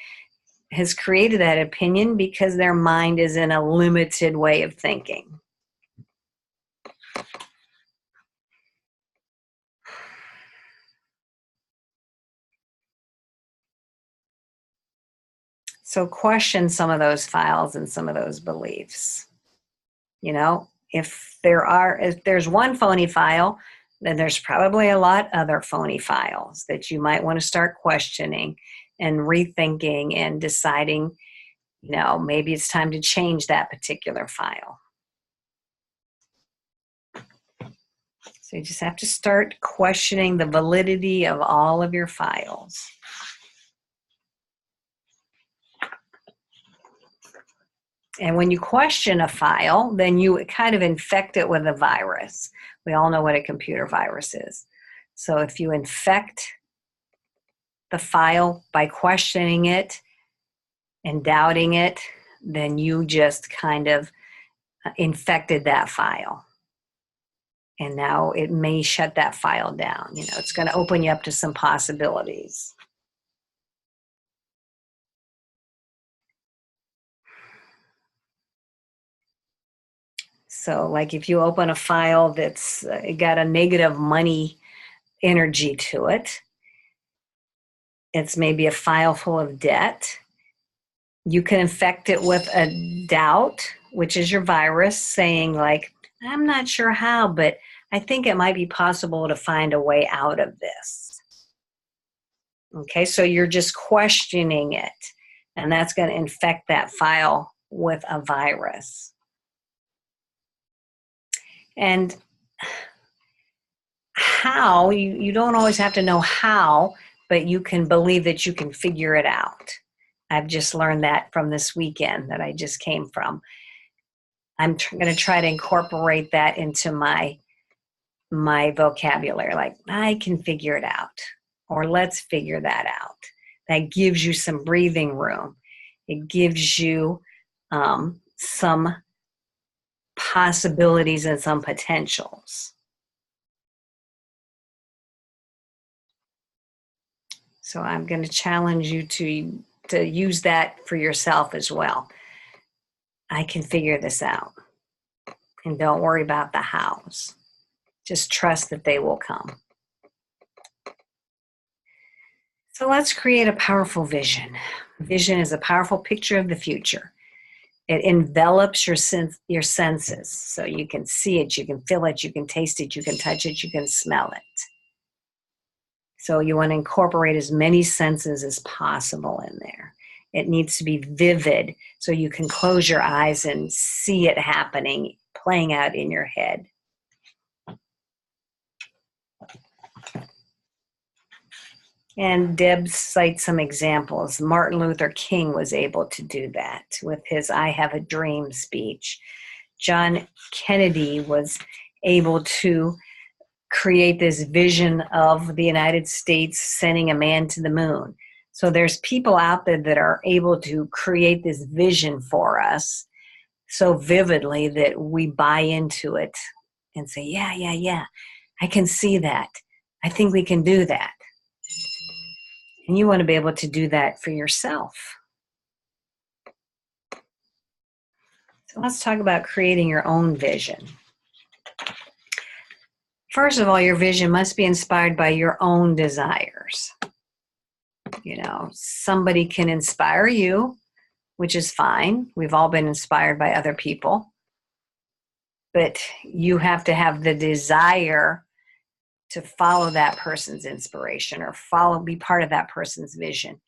Speaker 1: has created that opinion because their mind is in a limited way of thinking? So question some of those files and some of those beliefs. You know, if there's one phony file, then there's probably a lot other phony files that you might want to start questioning and rethinking and deciding, you know, maybe it's time to change that particular file. So you just have to start questioning the validity of all of your files. And when you question a file, then you kind of infect it with a virus. We all know what a computer virus is. So if you infect the file by questioning it and doubting it, then you just kind of infected that file. And now it may shut that file down. You know, it's going to open you up to some possibilities. So like if you open a file that's got a negative money energy to it, it's maybe a file full of debt. You can infect it with a doubt, which is your virus saying like, I'm not sure how, but I think it might be possible to find a way out of this. Okay, so you're just questioning it, and that's going to infect that file with a virus. And how, you don't always have to know how, but you can believe that you can figure it out. I've just learned that from this weekend that I just came from. I'm going to try to incorporate that into my vocabulary, like I can figure it out, or let's figure that out. That gives you some breathing room. It gives you some possibilities and some potentials. So I'm going to challenge you to use that for yourself as well. I can figure this out. And don't worry about the hows. Just trust that they will come. So let's create a powerful vision. Vision is a powerful picture of the future. It envelops your senses. So you can see it, you can feel it, you can taste it, you can touch it, you can smell it. So you want to incorporate as many senses as possible in there. It needs to be vivid so you can close your eyes and see it happening, playing out in your head. And Deb cites some examples. Martin Luther King was able to do that with his I Have a Dream speech. John Kennedy was able to create this vision of the United States sending a man to the moon. So there's people out there that are able to create this vision for us so vividly that we buy into it and say, yeah, I can see that. I think we can do that. And you want to be able to do that for yourself. So let's talk about creating your own vision. First of all, your vision must be inspired by your own desires. You know, somebody can inspire you, which is fine. We've all been inspired by other people. But you have to have the desire to follow that person's inspiration or be part of that person's vision.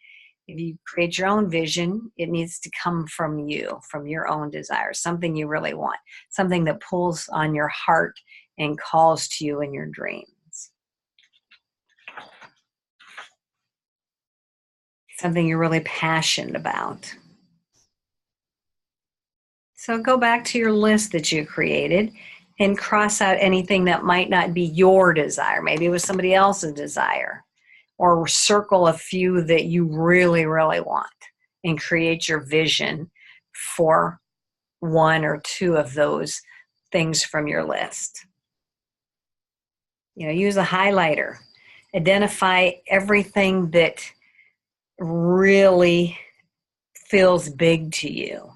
Speaker 1: If you create your own vision, it needs to come from you, from your own desires, something you really want, something that pulls on your heart and calls to you in your dreams. Something you're really passionate about. So go back to your list that you created and cross out anything that might not be your desire. Maybe it was somebody else's desire. Or circle a few that you really, really want and create your vision for one or two of those things from your list. You know, use a highlighter. Identify everything that really feels big to you.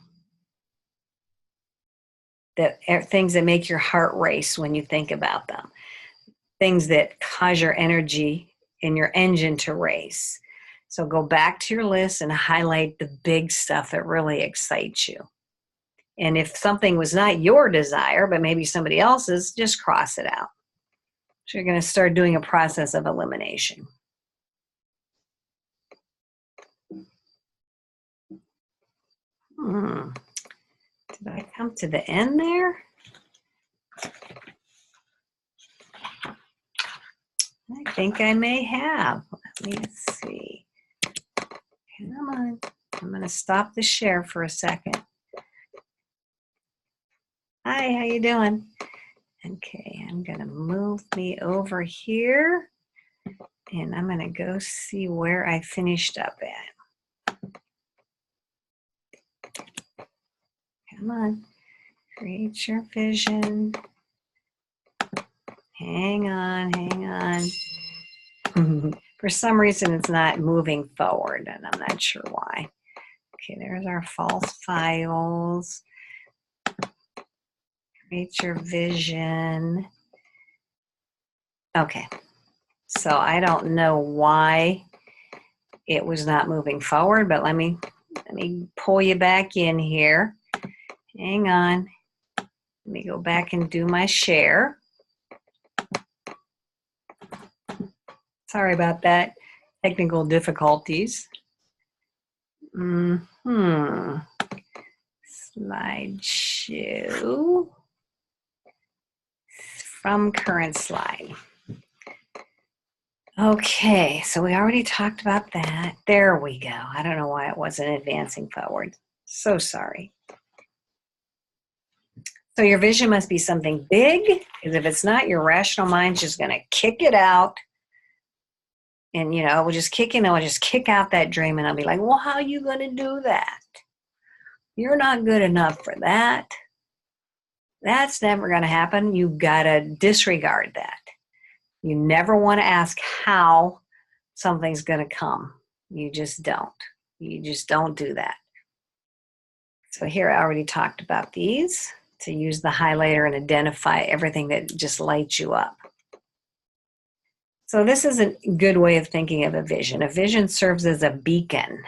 Speaker 1: Things that make your heart race when you think about them. Things that cause your energy in your engine to race. So go back to your list and highlight the big stuff that really excites you. And if something was not your desire, but maybe somebody else's, just cross it out. So you're going to start doing a process of elimination. Did I come to the end there? I think I may have. Let me see. Come on. I'm going to stop the share for a second. Hi, how you doing? Okay, I'm going to move me over here. And I'm going to go see where I finished up at. Come on. Create your vision. Hang on, hang on. For some reason, it's not moving forward, and I'm not sure why. Okay, there's our false files. Create your vision. Okay, so I don't know why it was not moving forward, but let me pull you back in here. Hang on. Let me go back and do my share. Sorry about that. Technical difficulties. Slideshow from current slide. Okay, so we already talked about that. There we go. I don't know why it wasn't advancing forward. So sorry. So your vision must be something big, because if it's not, your rational mind's just going to kick it out. And, you know, it will just kick in, it will just kick out that dream, and I'll be like, well, how are you going to do that? You're not good enough for that. That's never going to happen. You've got to disregard that. You never want to ask how something's going to come. You just don't. You just don't do that. So here I already talked about these, to use the highlighter and identify everything that just lights you up. So this is a good way of thinking of a vision. A vision serves as a beacon.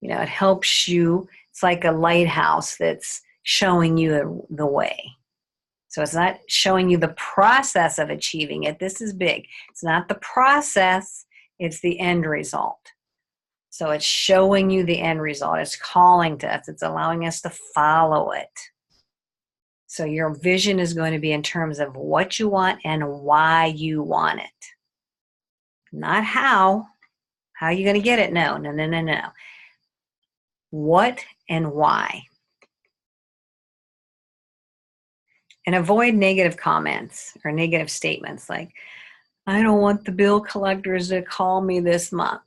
Speaker 1: You know, it helps you. It's like a lighthouse that's showing you the way. So it's not showing you the process of achieving it. This is big. It's not the process, it's the end result. So it's showing you the end result. It's calling to us. It's allowing us to follow it. So your vision is going to be in terms of what you want and why you want it. Not how. How are you going to get it? No. What and why. And avoid negative comments or negative statements like, I don't want the bill collectors to call me this month.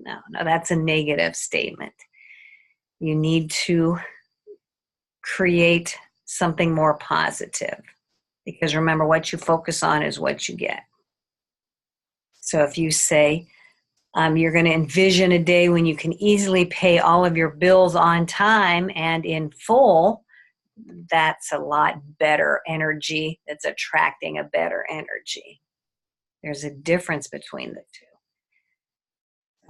Speaker 1: No, that's a negative statement. You need to create something more positive, because remember, what you focus on is what you get. So if you say, you're going to envision a day when you can easily pay all of your bills on time and in full, that's a lot better energy. That's attracting a better energy. There's a difference between the two.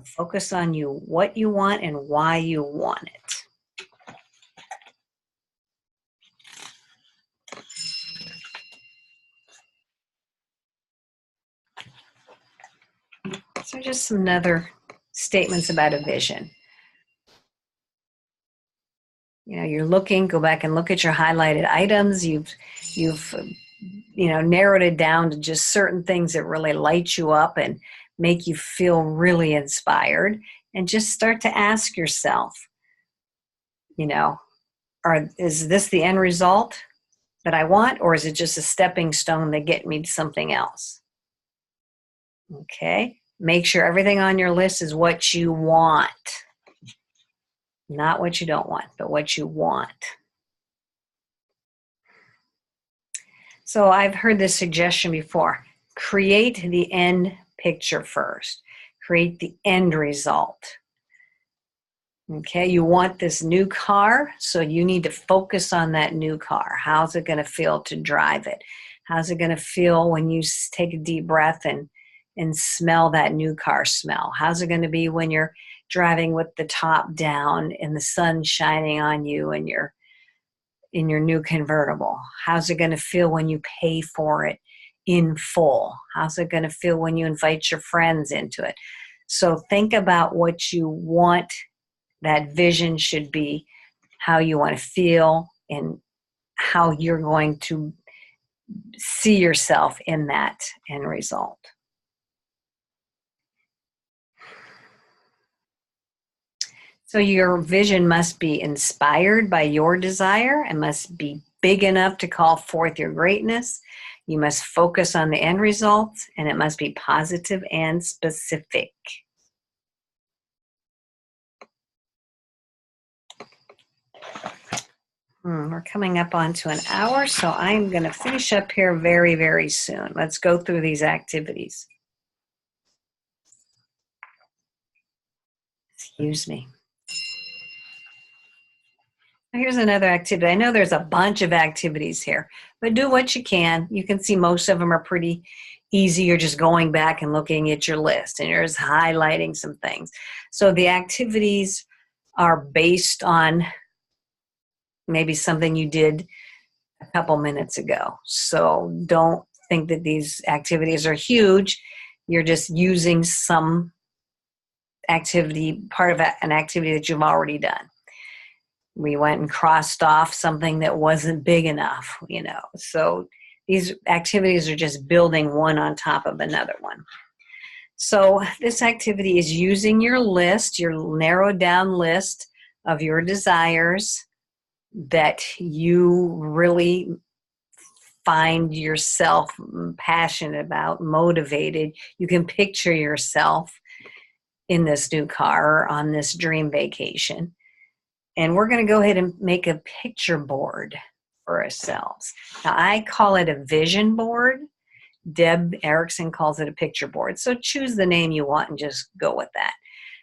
Speaker 1: Focus on what you want and why you want it. So just some other statements about a vision. You know, you're looking, go back and look at your highlighted items. You've narrowed it down to just certain things that really light you up and make you feel really inspired. And just start to ask yourself, is this the end result that I want, or is it just a stepping stone that get me to something else? Okay. Make sure everything on your list is what you want. Not what you don't want, but what you want. So I've heard this suggestion before. Create the end picture first. Create the end result. Okay, you want this new car, so you need to focus on that new car. How's it going to feel to drive it? How's it going to feel when you take a deep breath and smell that new car smell? How's it going to be when you're driving with the top down and the sun shining on you and you're in your new convertible? How's it going to feel when you pay for it in full? How's it going to feel when you invite your friends into it? So think about what you want that vision should be, how you want to feel, and how you're going to see yourself in that end result. So your vision must be inspired by your desire and must be big enough to call forth your greatness. You must focus on the end result, and it must be positive and specific. We're coming up onto an hour, so I'm going to finish up here very, very soon. Let's go through these activities. Excuse me. Here's another activity. I know there's a bunch of activities here, but do what you can. You can see most of them are pretty easy. You're just going back and looking at your list, and you're just highlighting some things. So the activities are based on maybe something you did a couple minutes ago. So don't think that these activities are huge. You're just using some activity, part of an activity that you've already done. We went and crossed off something that wasn't big enough, you know. So these activities are just building one on top of another one. So this activity is using your list, your narrowed down list of your desires that you really find yourself passionate about, motivated. You can picture yourself in this new car or on this dream vacation. And we're going to go ahead and make a picture board for ourselves. Now, I call it a vision board. Deb Erickson calls it a picture board. So choose the name you want and just go with that.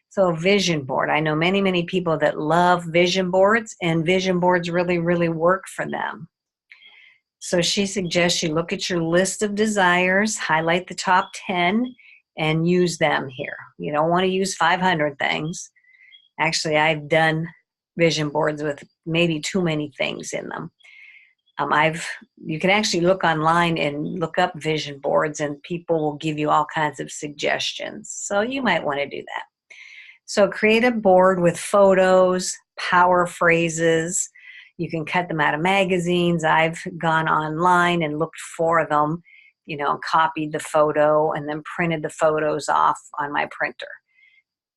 Speaker 1: So vision board. I know many, many people that love vision boards, and vision boards really, really work for them. So she suggests you look at your list of desires, highlight the top 10, and use them here. You don't want to use 500 things. Actually, I've done vision boards with maybe too many things in them. You can actually look online and look up vision boards, and people will give you all kinds of suggestions. So you might want to do that. So create a board with photos, power phrases. You can cut them out of magazines. I've gone online and looked for them, you know, copied the photo and then printed the photos off on my printer.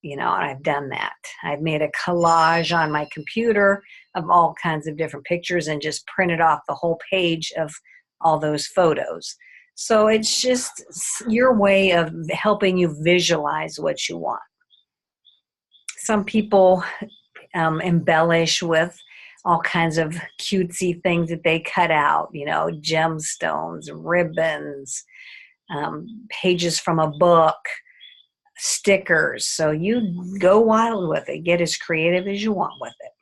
Speaker 1: You know, and I've done that. I've made a collage on my computer of all kinds of different pictures and just printed off the whole page of all those photos. So it's just your way of helping you visualize what you want. Some people embellish with all kinds of cutesy things that they cut out, you know, gemstones, ribbons, pages from a book, stickers. So you go wild with it. Get as creative as you want with it.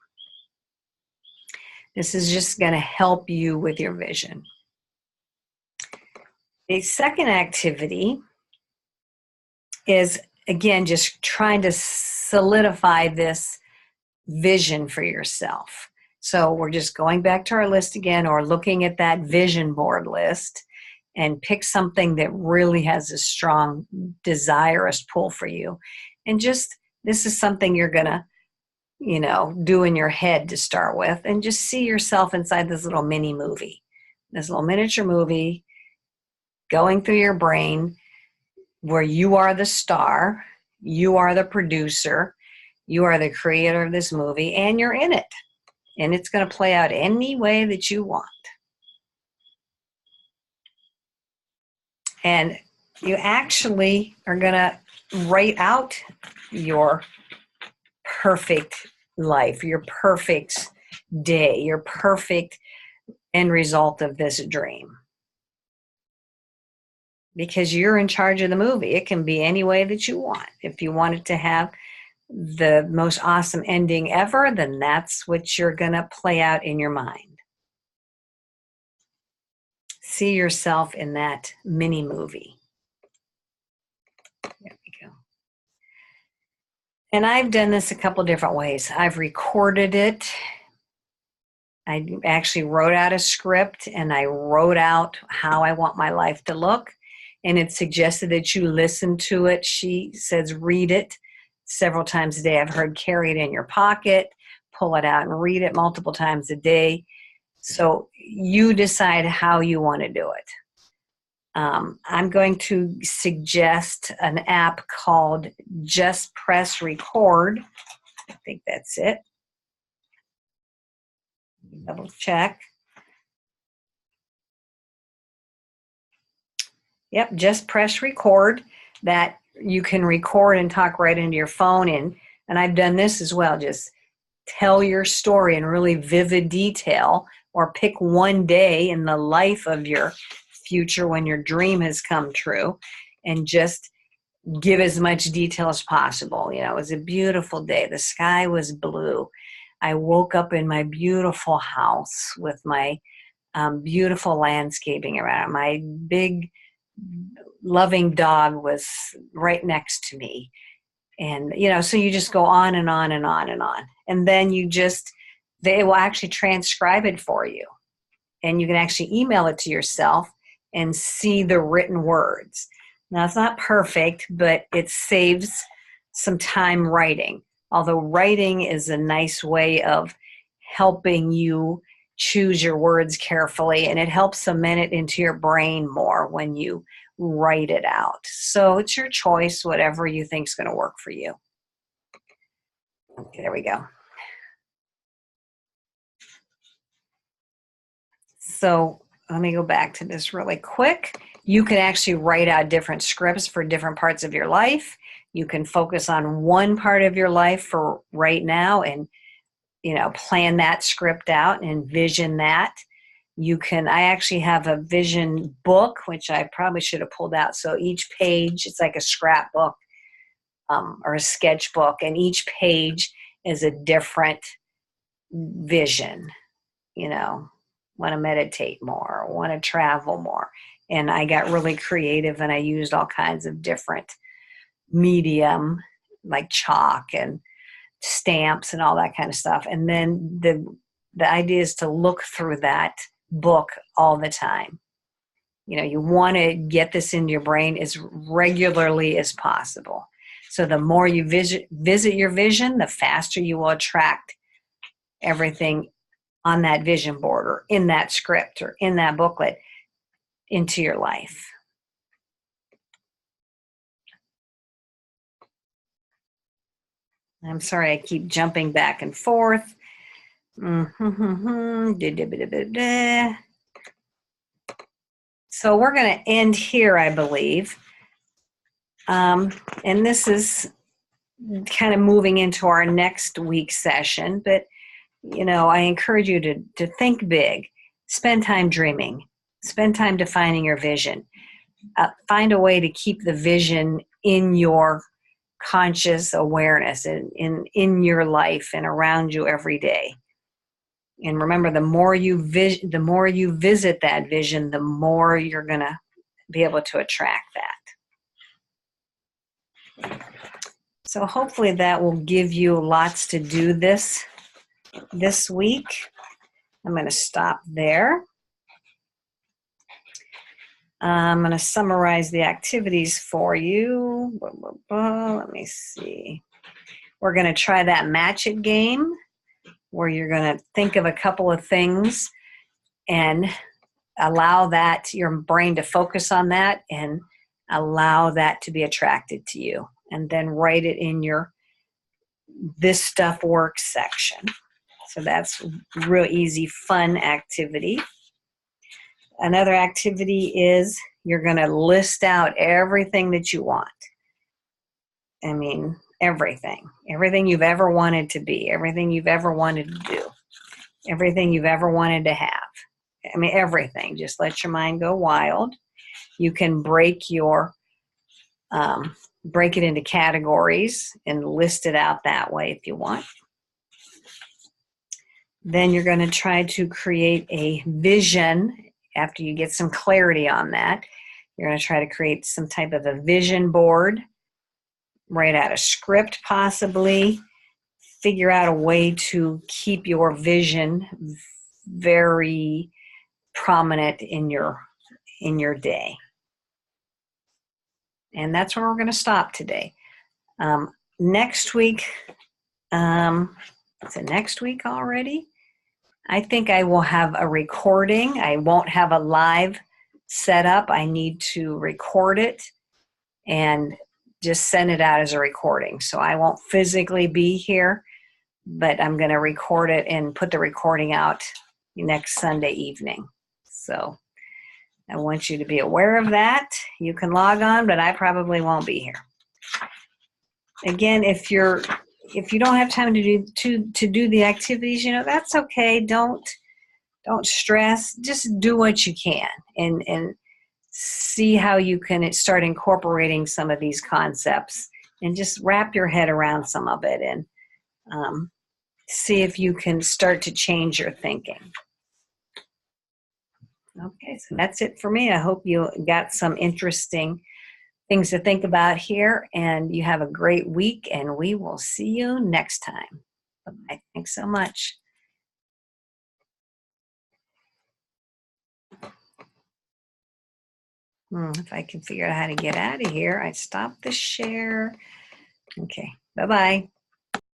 Speaker 1: This is just going to help you with your vision. The second activity is, again, just trying to solidify this vision for yourself. So we're just going back to our list again, or looking at that vision board list, and pick something that really has a strong, desirous pull for you. And just, this is something you're going to, you know, do in your head to start with, and just see yourself inside this little mini movie, this little miniature movie going through your brain, where you are the star, you are the producer, you are the creator of this movie, and you're in it. And it's going to play out any way that you want. And you actually are going to write out your perfect life, your perfect day, your perfect end result of this dream. Because you're in charge of the movie. It can be any way that you want. If you want it to have the most awesome ending ever, then that's what you're going to play out in your mind. See yourself in that mini movie. There we go. And I've done this a couple different ways. I've recorded it. I actually wrote out a script, and I wrote out how I want my life to look. And it suggested that you listen to it. She says read it several times a day. I've heard carry it in your pocket, pull it out and read it multiple times a day. So you decide how you want to do it. I'm going to suggest an app called Just Press Record. I think that's it. Double check. Yep, just press record. That you can record and talk right into your phone. And I've done this as well. Just tell your story in really vivid detail, or pick one day in the life of your future when your dream has come true, and just give as much detail as possible. You know, it was a beautiful day. The sky was blue. I woke up in my beautiful house with my beautiful landscaping around it. My big loving dog was right next to me. And, you know, so you just go on and on and on and on. And then they will actually transcribe it for you. And you can actually email it to yourself and see the written words. Now, it's not perfect, but it saves some time writing. Although writing is a nice way of helping you choose your words carefully, and it helps cement it into your brain more when you write it out. So it's your choice, whatever you think is going to work for you. Okay, there we go. So let me go back to this really quick. You can actually write out different scripts for different parts of your life. You can focus on one part of your life for right now and, you know, plan that script out and envision that. I actually have a vision book, which I probably should have pulled out. So each page, it's like a scrapbook or a sketchbook, and each page is a different vision. You know, want to meditate more, want to travel more. And I got really creative, and I used all kinds of different medium, like chalk and stamps and all that kind of stuff. And then the idea is to look through that book all the time. You know, you want to get this into your brain as regularly as possible. So the more you visit your vision, the faster you will attract everything on that vision board or in that script or in that booklet into your life. I'm sorry, I keep jumping back and forth. So we're going to end here, I believe. And this is kind of moving into our next week's session. But, you know, I encourage you to think big. Spend time dreaming. Spend time defining your vision. Find a way to keep the vision in your conscious awareness and in your life and around you every day. And remember, the more you visit that vision, the more you're going to be able to attract that. So hopefully that will give you lots to do this week. I'm going to stop there. I'm going to summarize the activities for you. Let me see. We're going to try that match it game, where you're going to think of a couple of things and allow your brain to focus on that and allow that to be attracted to you. And then write it in your This Stuff Works section. So that's a real easy, fun activity. Another activity is you're going to list out everything that you want. I mean, everything you've ever wanted to be, everything you've ever wanted to do, everything you've ever wanted to have. I mean, everything. Just let your mind go wild. You can break it into categories and list it out that way if you want. Then you're going to try to create a vision. After you get some clarity on that, you're going to try to create some type of a vision board, write out a script possibly, figure out a way to keep your vision very prominent in your day. And that's where we're going to stop today. Next week, is it next week already? I think I will have a recording. I won't have a live setup. I need to record it and just send it out as a recording. So I won't physically be here, but I'm going to record it and put the recording out next Sunday evening. So I want you to be aware of that. You can log on, but I probably won't be here. Again, if you don't have time to do the activities, that's okay. Don't stress. Just do what you can and see how you can start incorporating some of these concepts and just wrap your head around some of it and see if you can start to change your thinking. Okay, so that's it for me. I hope you got some interesting things to think about here, and you have a great week, and we will see you next time. Bye. Thanks so much. If I can figure out how to get out of here, I stop the share. Okay, bye-bye.